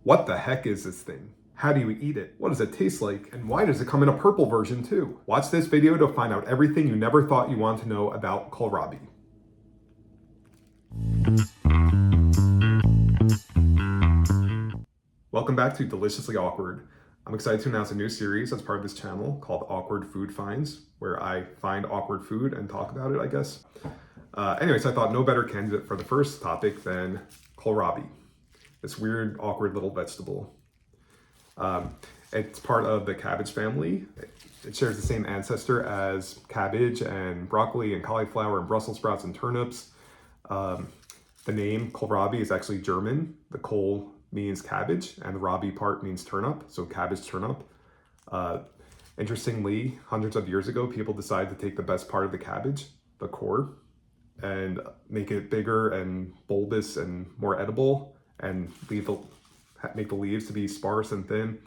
What the heck is this thing? How do you eat it? What does it taste like? And why does it come in a purple version too? Watch this video to find out everything you never thought you wanted to know about kohlrabi. Welcome back to Deliciously Awkward. I'm excited to announce a new series as part of this channel called Awkward Food Finds, where I find awkward food and talk about it, I guess. Anyways, I thought no better candidate for the first topic than kohlrabi, this weird, awkward little vegetable. It's part of the cabbage family. It shares the same ancestor as cabbage and broccoli and cauliflower and Brussels sprouts and turnips. The name kohlrabi is actually German. The kohl means cabbage and the rabi part means turnip, so cabbage turnip. Interestingly, hundreds of years ago, people decided to take the best part of the cabbage, the core, and make it bigger and bulbous and more edible, and make the leaves to be sparse and thin.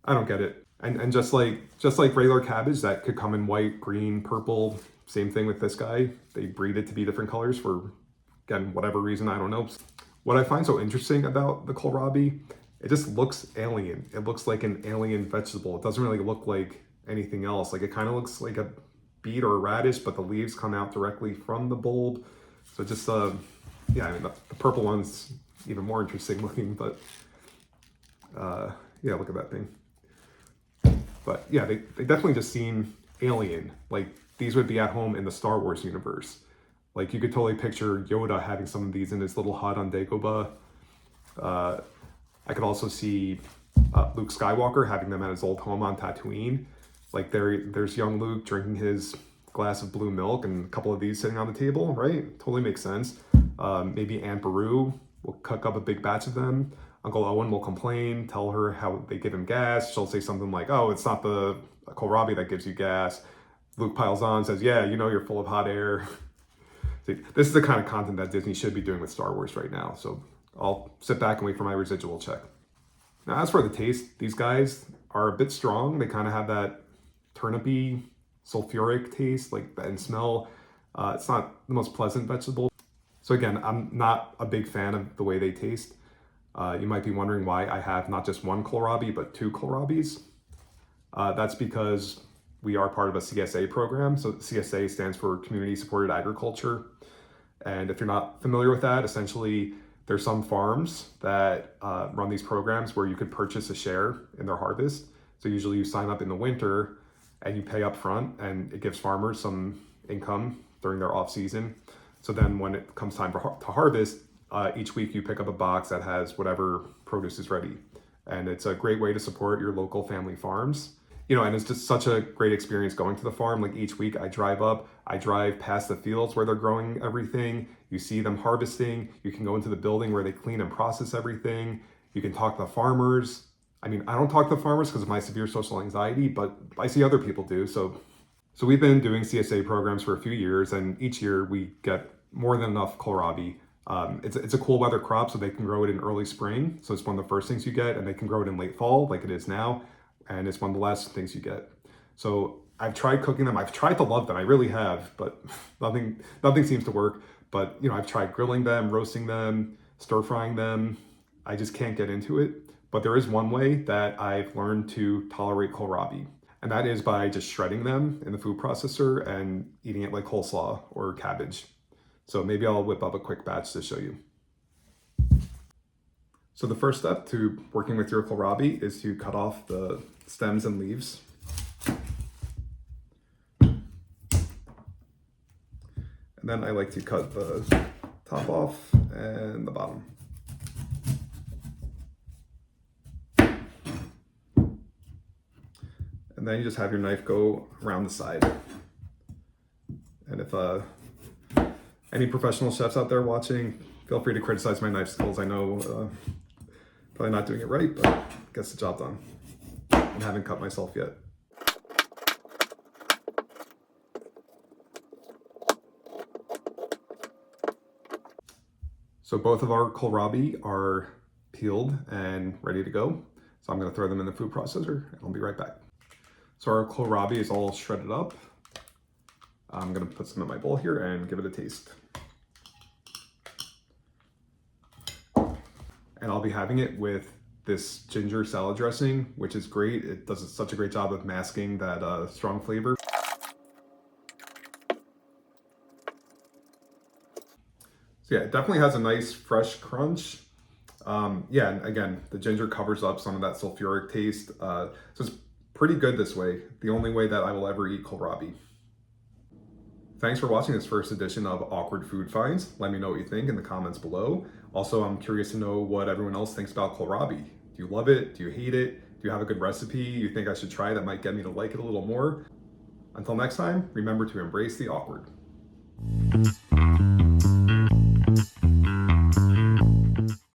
I don't get it. And just like regular cabbage that could come in white, green, purple, same thing with this guy. They breed it to be different colors for, again, whatever reason, I don't know. What I find so interesting about the kohlrabi, it just looks alien. It looks like an alien vegetable. It doesn't really look like anything else. Like, it kind of looks like a beet or a radish, but the leaves come out directly from the bulb. So just, yeah, I mean, the purple one's even more interesting looking, but yeah, look at that thing. But yeah, they definitely just seem alien. Like, these would be at home in the Star Wars universe. Like, you could totally picture Yoda having some of these in his little hut on Dagobah. I could also see Luke Skywalker having them at his old home on Tatooine. Like, there's young Luke drinking his glass of blue milk and a couple of these sitting on the table, right? Totally makes sense. Maybe Aunt Beru will cook up a big batch of them. Uncle Owen will complain, tell her how they give him gas. She'll say something like, oh, it's not the kohlrabi that gives you gas. Luke piles on, says, yeah, you know you're full of hot air. See, this is the kind of content that Disney should be doing with Star Wars right now. So I'll sit back and wait for my residual check. Now, as for the taste, these guys are a bit strong. They kind of have that turnipy, sulfuric taste, and smell. It's not the most pleasant vegetable. So again, I'm not a big fan of the way they taste. You might be wondering why I have not just one kohlrabi, but two kohlrabis. That's because we are part of a CSA program. So CSA stands for Community Supported Agriculture. And if you're not familiar with that, essentially there's some farms that run these programs where you could purchase a share in their harvest. So usually you sign up in the winter and you pay up front, and it gives farmers some income during their off season. So then when it comes time to harvest, each week you pick up a box that has whatever produce is ready. And it's a great way to support your local family farms. You know, and it's just such a great experience going to the farm. Like, each week I drive past the fields where they're growing everything. You see them harvesting. You can go into the building where they clean and process everything. You can talk to the farmers. I mean, I don't talk to farmers because of my severe social anxiety, but I see other people do. So we've been doing CSA programs for a few years, and each year we get more than enough kohlrabi. It's a cool weather crop, so they can grow it in early spring. So it's one of the first things you get, and they can grow it in late fall like it is now. And it's one of the last things you get. So I've tried cooking them. I've tried to love them. I really have, but nothing seems to work. But, you know, I've tried grilling them, roasting them, stir frying them. I just can't get into it. But there is one way that I've learned to tolerate kohlrabi, and that is by just shredding them in the food processor and eating it like coleslaw or cabbage. So maybe I'll whip up a quick batch to show you. So the first step to working with your kohlrabi is to cut off the stems and leaves. And then I like to cut the top off and the bottom. And then you just have your knife go around the side. And if any professional chefs out there watching, feel free to criticize my knife skills. I know probably not doing it right, but gets the job done. And haven't cut myself yet. So both of our kohlrabi are peeled and ready to go. So I'm gonna throw them in the food processor and I'll be right back. So our kohlrabi is all shredded up. I'm gonna put some in my bowl here and give it a taste. And I'll be having it with this ginger salad dressing, which is great. It does such a great job of masking that strong flavor. So yeah, it definitely has a nice fresh crunch. Yeah, and again, the ginger covers up some of that sulfuric taste. So it's pretty good this way. The only way that I will ever eat kohlrabi. Thanks for watching this first edition of Awkward Food Finds. Let me know what you think in the comments below. Also, I'm curious to know what everyone else thinks about kohlrabi. Do you love it? Do you hate it? Do you have a good recipe you think I should try that might get me to like it a little more? Until next time, remember to embrace the awkward.